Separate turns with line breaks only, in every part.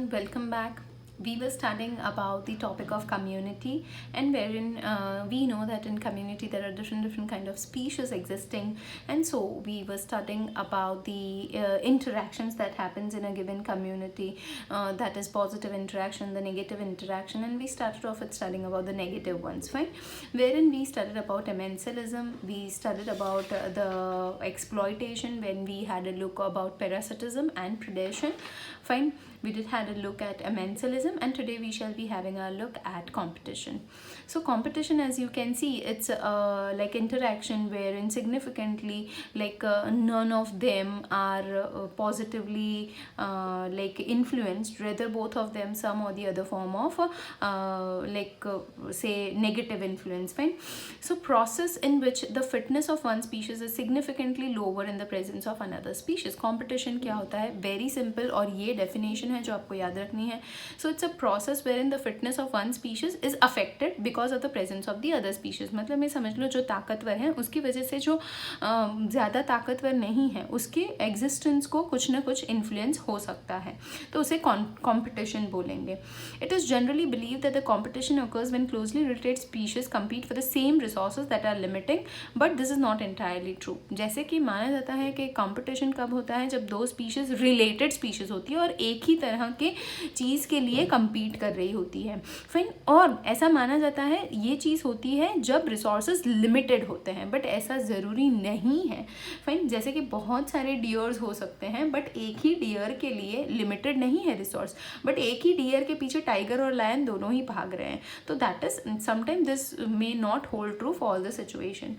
everyone, welcome back. We were studying about the topic of community, and wherein we know that in community there are different kind of species existing, and so we were studying about the interactions that happens in a given community, that is positive interaction, the negative interaction, and we started off with studying about the negative ones, fine, wherein we studied about commensalism, we studied about the exploitation, when we had a look about parasitism and predation, fine. We did had a look at commensalism, and today we shall be having a look at competition. So competition, as you can see, it's like interaction wherein significantly none of them are positively like influenced, rather both of them some or the other form of say negative influence, fine. So process in which the fitness of one species is significantly lower in the presence of another species. competition क्या होता है, very simple, और ये definition है जो आपको याद रखनी है. So it's a process wherein the fitness of one species is affected because of the presence of the other species. मतलब मैं समझ लो जो ताकतवर है उसकी वजह से जो ज़्यादा ताकतवर नहीं है उसके एग्जिस्टेंस को कुछ ना कुछ इन्फ्लुएंस हो सकता है, तो उसे competition बोलेंगे. It is generally believed that the competition occurs when closely related species compete for the same resources that are limiting, but this is not entirely true. जैसे कि माना जाता है कि competition कब होता है, जब दो species related species होती है और एक ही तरह के चीज़ के लिए compete कर रही होती है, फाइन. और ऐसा माना जाता है ये चीज़ होती है जब resources limited होते हैं, बट ऐसा ज़रूरी नहीं है, फाइन. जैसे कि बहुत सारे डियर्स हो सकते हैं, बट एक ही डियर के लिए लिमिटेड नहीं है रिसोर्स, बट एक ही डियर के पीछे टाइगर और लायन दोनों ही भाग रहे हैं, तो that is sometime this may not hold true for all the situation.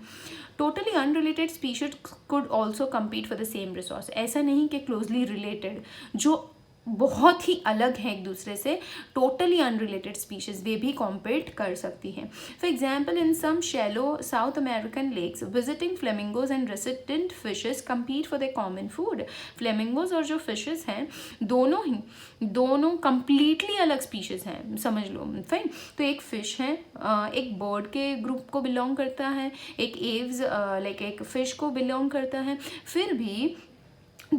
Totally unrelated species could also compete for the same resource. ऐसा नहीं कि क्लोजली रिलेटेड जो बहुत ही अलग है एक दूसरे से, टोटली अनरिलेटेड स्पीशीज वे भी कॉम्पीट कर सकती हैं. For example, in some shallow South American lakes visiting flamingos and resident fishes compete for the common food. Flamingos और जो फिशेज हैं दोनों कम्प्लीटली अलग स्पीशीज हैं, समझ लो, फाइन. तो एक फिश है, एक बर्ड के ग्रुप को बिलोंग करता है, एक एव्स एक फिश को बिलोंग करता है, फिर भी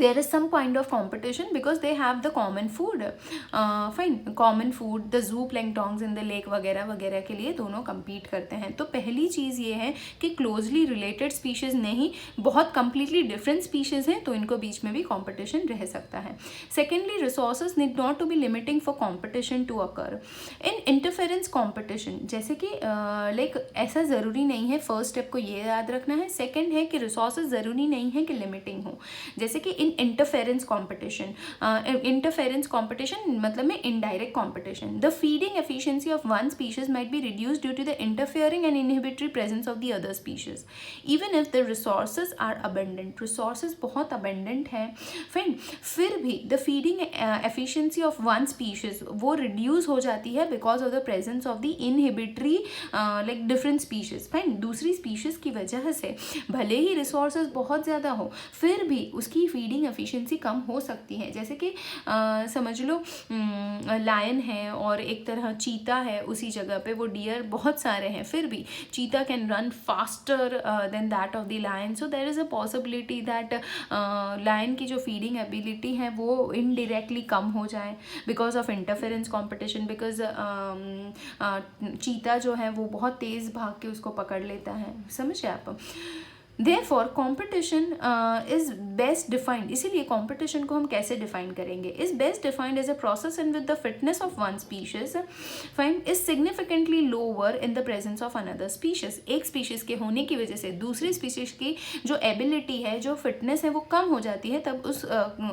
there is some kind of competition because they have the common food, fine, common food. the zooplanktons in the lake वगैरह वगैरह के लिए दोनों compete करते हैं. तो पहली चीज़ ये है कि closely related species नहीं, बहुत completely different species हैं, तो इनको बीच में भी competition रह सकता है. Secondly, resources need not to be limiting for competition to occur. in interference competition, जैसे कि ऐसा ज़रूरी नहीं है, फर्स्ट स्टेप को ये याद रखना है. सेकेंड है कि resources ज़रूरी नहीं है कि लिमिटिंग हो. जैसे कि in interference competition मतलब में indirect competition, the feeding efficiency of one species might be reduced due to the interfering and inhibitory presence of the other species even if the resources are abundant. resources बहुत abundant है, फिर भी the feeding efficiency of one species वो reduce हो जाती है because of the presence of the inhibitory different species, fine. दूसरी species की वजह से भले ही resources बहुत ज़्यादा हो, फिर भी उसकी फीडिंग एफिशिएंसी कम हो सकती है. जैसे कि समझ लो लायन है और एक तरह चीता है उसी जगह पे, वो डियर बहुत सारे हैं, फिर भी cheetah can run faster than that of the lion. So there is a possibility that lion की जो फीडिंग एबिलिटी है वो इनडायरेक्टली कम हो जाए because of interference competition, because चीता जो है वो बहुत तेज़ भाग के उसको पकड़ लेता है, समझे आप. Therefore, competition is best defined. इसीलिए competition को हम कैसे define करेंगे? is best defined as a process in which the fitness of one species is significantly lower in the presence of another species. एक species के होने की वजह से दूसरी species की जो ability है, जो fitness है, वो कम हो जाती है, तब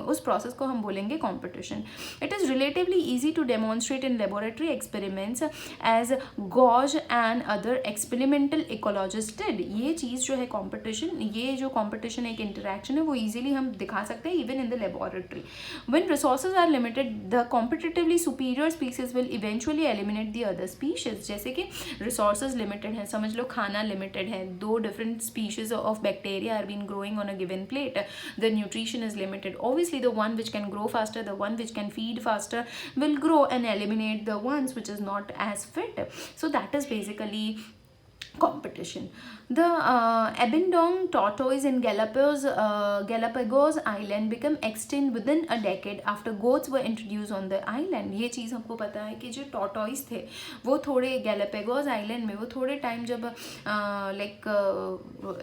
उस process को हम बोलेंगे competition. It is relatively easy to demonstrate in laboratory experiments as Gauge and other experimental ecologists did. ये चीज़ जो है competition, ये जो कंपटीशन एक इंटरैक्शन है वो इजीली हम दिखा सकते हैं even in the laboratory. When resources are limited the competitively superior species will eventually eliminate the other species. जैसे कि रिसोर्सेज लिमिटेड है, समझ लो खाना लिमिटेड है, दो different species of bacteria are been growing on a given plate, the nutrition is limited. Obviously the one which can grow faster, the one which can feed faster will grow and eliminate the ones which is not as fit. So that is basically competition. The Abingdon tortoise in Galapagos Island became extinct within a decade after goats were introduced on the island. ये चीज़ हमको पता है कि जो tortoise थे वो थोड़े Galapagos Island में वो थोड़े टाइम जब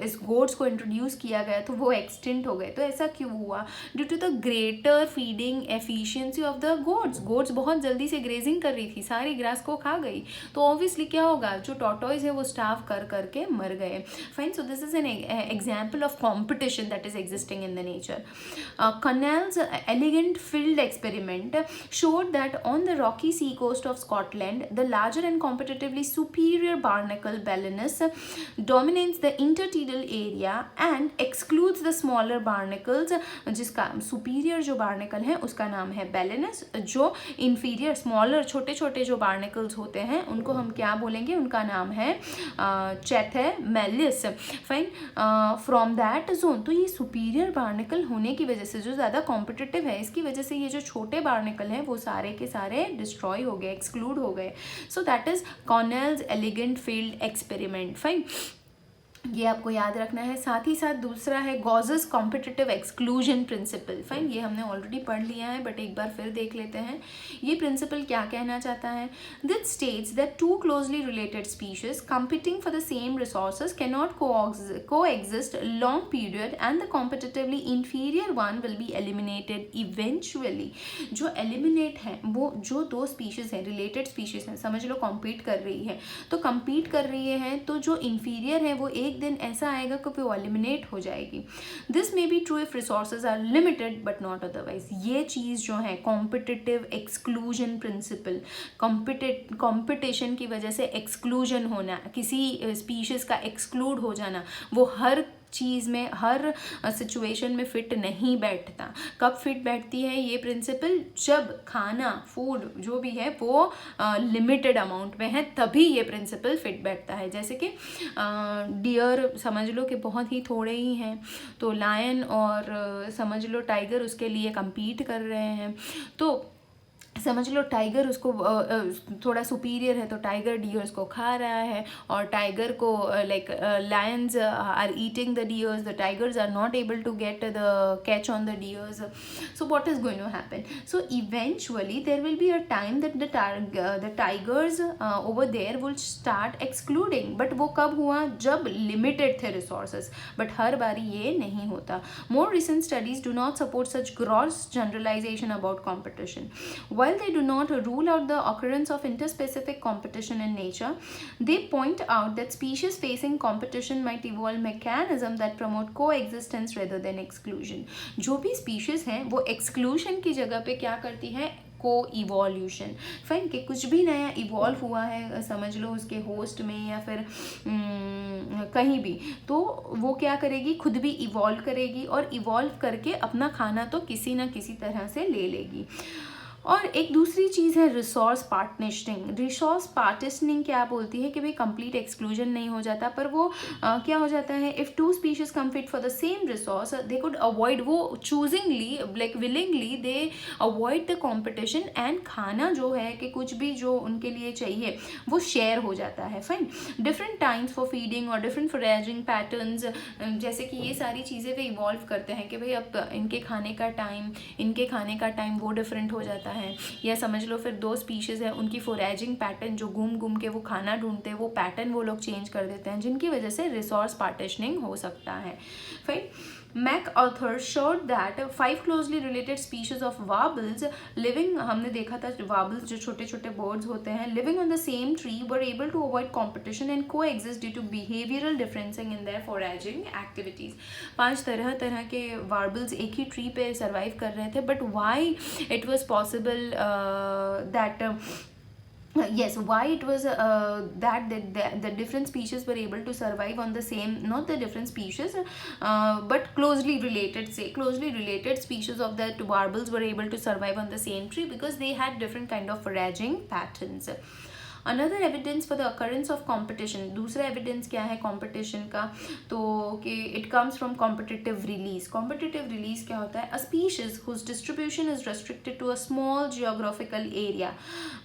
इस goats को इंट्रोड्यूस किया गया तो वो एक्सटिंक्ट हो गए. तो ऐसा क्यों हुआ? Due to the greater feeding efficiency of the goats बहुत जल्दी से ग्रेजिंग कर रही थी, सारी ग्रास को खा गई. तो ऑब्वियसली क्या होगा, जो टॉर्टोइज है वो स्टार्व कर करके मर गए. Fine. So this is an example of competition that is existing in the nature. Connell's elegant field experiment showed that on the rocky sea coast of Scotland, the larger and competitively superior barnacle Balanus dominates the intertidal area and excludes the smaller barnacles, जिसका superior जो barnacle है उसका नाम है Balanus, जो inferior smaller छोटे छोटे जो barnacles होते हैं उनको हम क्या बोलेंगे, उनका नाम है Chaethamellus. Fine. From that zone. तो ये सुपीरियर बार्निकल होने की वजह से जो ज़्यादा कॉम्पिटिटिव है, इसकी वजह से ये जो छोटे बार्निकल हैं वो सारे के सारे डिस्ट्रॉय हो गए, एक्सक्लूड हो गए. So that is Connell's elegant field experiment. Fine. ये आपको याद रखना है. साथ ही साथ दूसरा है Gauss's competitive exclusion principle. Fine. ये हमने ऑलरेडी पढ़ लिया है बट एक बार फिर देख लेते हैं. ये प्रिंसिपल क्या कहना चाहता है? This states that two closely related species competing for the same resources can not coexist long period and the competitively inferior one will be eliminated eventually. जो एलिमिनेट है वो जो दो स्पीशीज हैं, रिलेटेड स्पीशीज हैं, समझ लो compete कर रही है, तो कम्पीट कर रही है तो जो इंफीरियर है वो एक दिन ऐसा आएगा कि वो एलिमिनेट हो जाएगी. This may be true if resources are limited but not otherwise. ये चीज़ जो है कॉम्पिटिटिव एक्सक्लूजन प्रिंसिपल, कॉम्पिटिशन की वजह से एक्सक्लूजन होना, किसी स्पीशीज का एक्सक्लूड हो जाना, वो हर चीज़ में हर सिचुएशन में फिट नहीं बैठता. कब फिट बैठती है ये प्रिंसिपल? जब खाना फूड जो भी है वो लिमिटेड अमाउंट में है, तभी ये प्रिंसिपल फिट बैठता है. जैसे कि डियर समझ लो कि बहुत ही थोड़े ही हैं, तो लायन और समझ लो टाइगर उसके लिए compete कर रहे हैं. तो समझ लो टाइगर उसको थोड़ा सुपीरियर है तो टाइगर डियर्स को खा रहा है, और टाइगर को lions are eating the deers, the tigers are not able to get the catch on the deers. So what is going to happen? So eventually there will be a time that the tigers over there will start excluding. But वो कब हुआ? जब limited थे resources. But हर बारी ये नहीं होता. More recent studies do not support such gross generalisation about competition. While they do not rule out the occurrence of interspecific competition in nature, they point out that species facing competition might evolve mechanisms that promote coexistence rather than exclusion. जो भी species हैं वो exclusion की जगह पे क्या करती है? को-इवोल्यूशन. फाइन. कि कुछ भी नया इवॉल्व हुआ है समझ लो उसके होस्ट में या फिर कहीं भी, तो वो क्या करेगी? खुद भी इवॉल्व करेगी और इवॉल्व करके अपना खाना तो किसी ना किसी तरह से ले लेगी. और एक दूसरी चीज़ है रिसोर्स पार्टिशनिंग. रिसोर्स पार्टिशनिंग क्या बोलती है कि भाई कंप्लीट एक्सक्लूजन नहीं हो जाता, पर वो क्या हो जाता है? If two species compete for the same resource they could avoid, वो choosingly willingly they avoid the competition, and खाना जो है कि कुछ भी जो उनके लिए चाहिए वो शेयर हो जाता है. Fine. Different times for feeding और डिफरेंट फोरेजिंग पैटर्न्स, जैसे कि ये सारी चीज़ें वे इवॉल्व करते हैं कि भाई अब इनके खाने का टाइम वो डिफरेंट हो जाता है. या समझ लो फिर दो स्पीशीज है, उनकी फोरेजिंग पैटर्न जो घूम घूम के वो खाना ढूंढते हैं वो पैटर्न वो लोग चेंज कर देते हैं, जिनकी वजह से रिसोर्स पार्टिशनिंग हो सकता है. फिर MacArthur showed that 5 closely related species of warblers living, हमने देखा था वार्बल्स जो छोटे छोटे बर्ड्स होते हैं, living on the same tree were able to avoid competition and coexist due to behavioural differencing in their foraging activities. 5 तरह के वार्बल्स एक ही ट्री पे सर्वाइव कर रहे थे, but why it was possible that yes, why it was that the different species were able to survive on the same, not the different species but closely related species of the warbles were able to survive on the same tree because they had different kind of foraging patterns. Another evidence for the occurrence of competition, दूसरा evidence क्या है competition का, तो कि it comes from competitive release. Competitive release क्या होता है, a species whose distribution is restricted to a small geographical area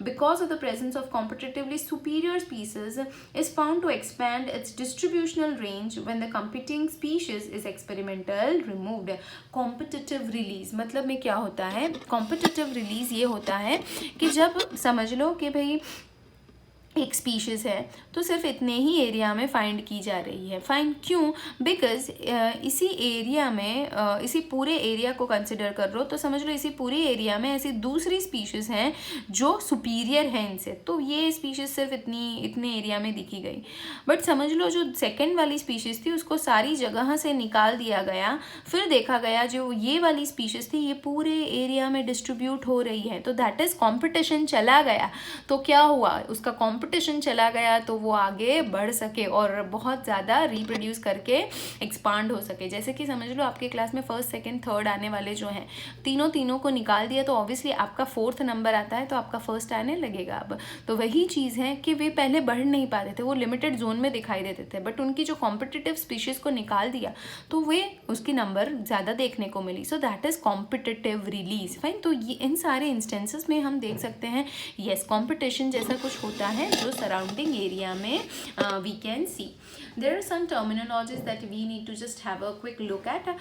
because of the presence of competitively superior species is found to expand its distributional range when the competing species is experimental removed। competitive release मतलब में क्या होता है, competitive release ये होता है कि जब समझ लो कि भाई एक स्पीशीज़ है तो सिर्फ इतने ही एरिया में फाइंड की जा रही है। फाइंड क्यों, बिकॉज इसी एरिया में इसी पूरे एरिया को कंसिडर कर लो तो समझ लो इसी पूरे एरिया में ऐसी दूसरी स्पीशीज़ हैं जो सुपीरियर हैं इनसे, तो ये स्पीशीज़ सिर्फ इतने एरिया में दिखी गई। बट समझ लो जो सेकेंड वाली स्पीशीज़ थी उसको सारी जगह से निकाल दिया गया, फिर देखा गया जो ये वाली स्पीशीज़ थी ये पूरे एरिया में डिस्ट्रीब्यूट हो रही है, तो दैट इज़ कॉम्पिटिशन चला गया। तो क्या हुआ, उसका कॉम्पिटिशन चला गया तो वो आगे बढ़ सके और बहुत ज़्यादा रिप्रोड्यूस करके एक्सपांड हो सके। जैसे कि समझ लो आपके क्लास में फर्स्ट सेकंड थर्ड आने वाले जो हैं तीनों को निकाल दिया तो ऑब्वियसली आपका फोर्थ नंबर आता है तो आपका फर्स्ट आने लगेगा अब। तो वही चीज़ है कि वे पहले बढ़ नहीं पाते थे, वो लिमिटेड जोन में दिखाई देते थे, बट उनकी जो कॉम्पिटिटिव स्पीशीज़ को निकाल दिया तो वे उसकी नंबर ज़्यादा देखने को मिली। So that is competitive release. Fine, तो ये इन सारे इंस्टेंसेस में हम देख सकते हैं येस कॉम्पिटिशन जैसा कुछ होता है जो सराउंडिंग एरिया में we can see. There are some terminologies that we need to just have a quick look at.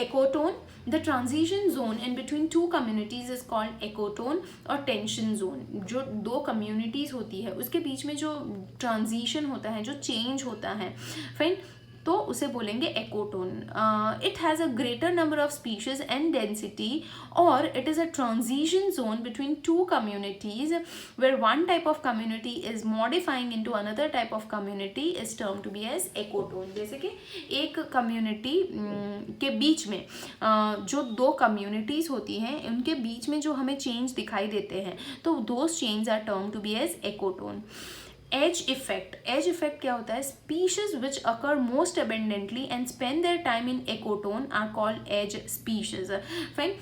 Ecotone, the transition zone in between two communities is called ecotone और tension zone। जो दो communities होती है उसके बीच में जो transition होता है, जो change होता है, फाइन, तो उसे बोलेंगे ecotone. It has a greater number of species and density और it is a transition zone between two communities where one type of community is modifying into another type of community is term to be as ecotone. जैसे कि एक community के बीच में जो दो communities होती हैं उनके बीच में जो हमें चेंज दिखाई देते हैं तो those change are term to be as ecotone. Edge effect, edge effect क्या होता है, species which occur most abundantly and spend their time in ecotone are called edge species. Fine,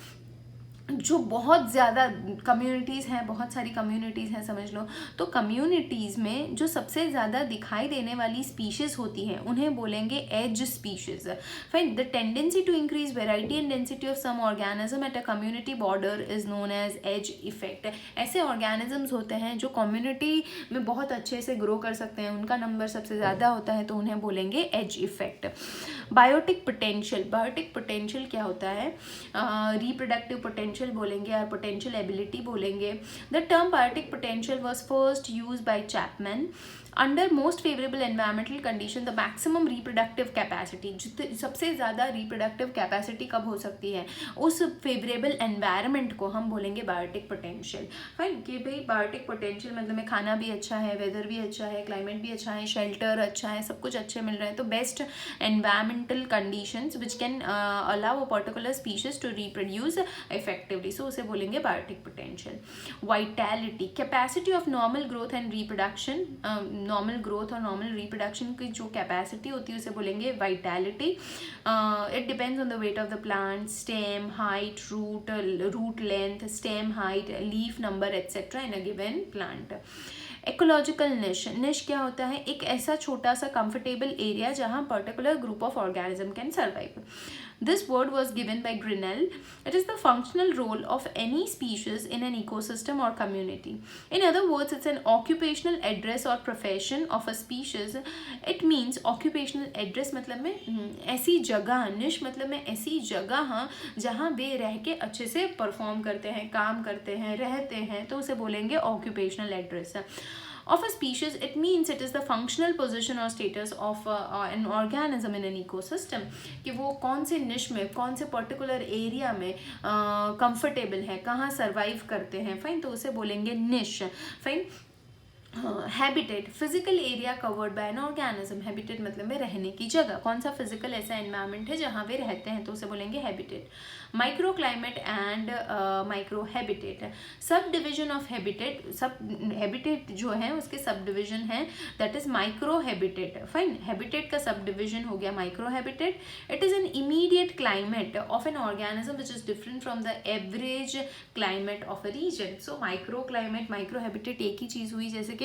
जो बहुत ज़्यादा कम्युनिटीज़ हैं, बहुत सारी कम्युनिटीज़ हैं समझ लो, तो कम्युनिटीज़ में जो सबसे ज़्यादा दिखाई देने वाली स्पीशीज़ होती हैं उन्हें बोलेंगे edge species. Fine, the tendency to increase variety and density of some organism at a community border is known as edge effect. ऐसे ऑर्गेनिजम्स होते हैं जो कम्युनिटी में बहुत अच्छे से ग्रो कर सकते हैं, उनका नंबर सबसे ज़्यादा होता है तो उन्हें बोलेंगे edge effect. Biotic potential, biotic potential क्या होता है, रिप्रोडक्टिव पोटेंशियल बोलेंगे और पोटेंशियल एबिलिटी बोलेंगे। The term biotic potential was first used by Chapman. Under most favourable environmental condition the maximum reproductive capacity, सबसे ज़्यादा रिप्रोडक्टिव कैपेसिटी कब हो सकती है, उस फेवरेबल एनवायरनमेंट को हम बोलेंगे बायोटिक पोटेंशियल। फाइन, कि भाई बायोटिक पोटेंशियल मतलब में खाना भी अच्छा है, वेदर भी अच्छा है, क्लाइमेट भी अच्छा है, शेल्टर अच्छा है, सब कुछ अच्छे मिल रहे हैं, तो best environmental conditions which can allow a particular species to reproduce effectively, so उसे बोलेंगे biotic potential. Vitality, capacity of normal growth and reproduction, normal growth और नॉर्मल रिप्रोडक्शन की जो कैपेसिटी होती है उसे बोलेंगे vitality. It depends on the weight of the plant, stem height, root length, stem height, leaf number etcetera in a given plant. Ecological niche, niche क्या होता है, एक ऐसा छोटा सा कंफर्टेबल एरिया जहाँ particular group of organism can survive. This word was given by Grinnell. It is the functional role of any species in an ecosystem or community. In other words, it's an occupational address or profession of a species. It means occupational address मतलब में ऐसी जगह, niche मतलब में ऐसी जगह जहाँ वे रह के अच्छे से परफॉर्म करते हैं, काम करते हैं, रहते हैं, तो उसे बोलेंगे occupational address of a species. It means it is the functional position or status of an organism in an ecosystem, कि वो कौन से निश में, कौन से पर्टिकुलर एरिया में कंफर्टेबल है, कहाँ सर्वाइव करते हैं। फाइन, तो उसे बोलेंगे निश। Fine, habitat, physical area covered by an organism. Habitat मतलब में रहने की जगह, कौन सा फिजिकल ऐसा एनवायरनमेंट है जहाँ वे रहते हैं, तो उसे बोलेंगे habitat. Micro climate and micro habitat, sub division of habitat, sub habitat जो है उसके सब डिविजन है, that is micro habitat. Fine, habitat का सब डिविजन हो गया micro habitat. It is an immediate climate of an organism which is different from the average climate of a region. So micro climate, micro habitat एक ही चीज़ हुई, जैसे कि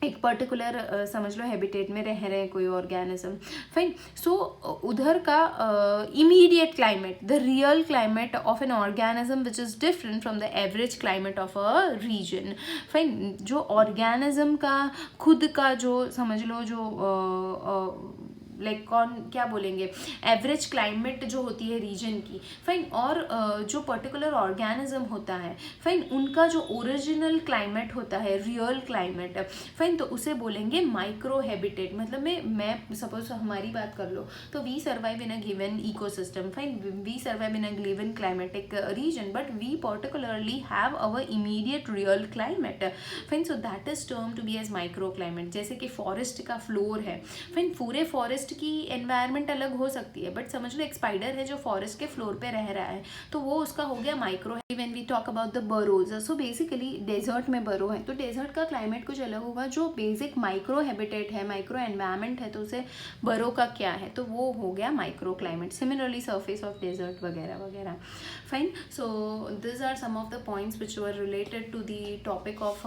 एक particular समझ लो हैबिटेट में रह रहे हैं कोई ऑर्गेनिज्म। फाइन, सो उधर का immediate climate, the real climate of an organism which is different from the average climate of a region. Fine, जो ऑर्गेनिज्म का खुद का जो समझ लो जो लाइक कौन क्या बोलेंगे, एवरेज क्लाइमेट जो होती है रीजन की। फाइन, और जो पर्टिकुलर ऑर्गेनिज्म होता है, फाइन, उनका जो ओरिजिनल क्लाइमेट होता है, रियल क्लाइमेट, फाइन, तो उसे बोलेंगे माइक्रो हैबिटेट। मतलब मैं सपोज हमारी बात कर लो, तो we survive in a given ecosystem. Fine, we survive in a given climatic region, but we particularly have our immediate real climate. Fine, so that is term to be as micro climate. जैसे कि forest का floor है, fine, पूरे forest की environment अलग हो सकती है, बट समझ लो एक स्पाइडर है जो फॉरेस्ट के फ्लोर पे रह रहा है, तो वो उसका हो गया micro. When we talk about the burrows, so basically desert में बरो है, तो डेजर्ट का क्लाइमेट कुछ अलग होगा। जो बेसिक माइक्रो हैबिटेट है, माइक्रो एनवायरनमेंट है, तो उसे बरो का क्या है, तो वो हो गया micro climate. Similarly surface of desert वगैरह वगैरह। Fine, so this are some of the points which were related to the topic of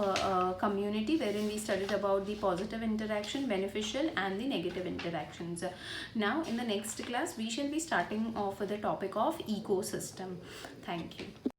community, wherein we studied about the positive interaction, beneficial and the negative interactions. Now in the next class we shall be starting off with the topic of ecosystem. Thank you.